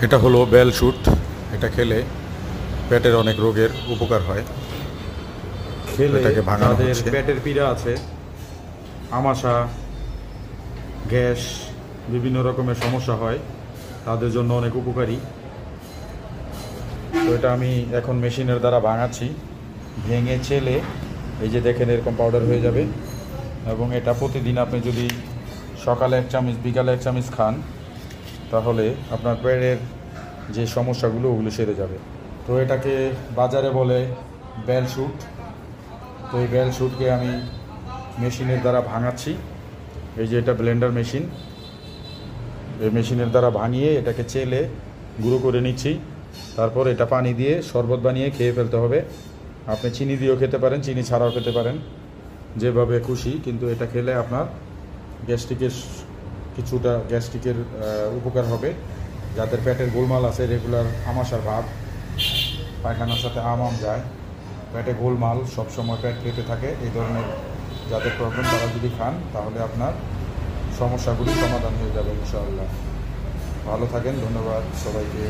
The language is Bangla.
এটা হলো বেল শুট। এটা খেলে পেটের অনেক রোগের উপকার হয়। খেলে এটাকে ভাঙানো যাদের হচ্ছে। পেটের পীড়া আছে, আমাশা, গ্যাস, বিভিন্ন রকমের সমস্যা হয়, তাদের জন্য অনেক উপকারী। তো এটা আমি এখন মেশিনের দ্বারা ভাঙাচ্ছি। ভেঙে চেলে এই যে দেখেন এরকম পাউডার হয়ে যাবে। এবং এটা প্রতিদিন আপনি যদি সকালে 1 চামচ বিকালে 1 চামচ খান, তাহলে আপনার পেটের যে সমস্যাগুলো ওগুলো সেরে যাবে। তো এটাকে বাজারে বলে বেল শুট। তো এই বেল শুটকে আমি মেশিনের দ্বারা ভাঙাচ্ছি। এই যে এটা ব্লেন্ডার মেশিন, এই মেশিনের দ্বারা ভাঙিয়ে এটাকে চেলে গুঁড়ো করে নিচ্ছি। তারপর এটা পানি দিয়ে শরবত বানিয়ে খেয়ে ফেলতে হবে। আপনি চিনি দিয়েও খেতে পারেন, চিনি ছাড়াও খেতে পারেন, যেভাবে খুশি। কিন্তু এটা খেলে আপনার গ্যাস্ট্রিকের উপকার হবে। যাদের পেটের গোলমাল আছে, রেগুলার আমাশার ভাব, পায়খানার সাথে আম যায়, পেটে গোলমাল, সবসময় পেট পেতে থাকে, এই ধরনের যাদের প্রবলেম, তারা যদি খান তাহলে আপনার সমস্যাগুলি সমাধান হয়ে যাবে ইনশাআল্লাহ। ভালো থাকেন, ধন্যবাদ সবাইকে।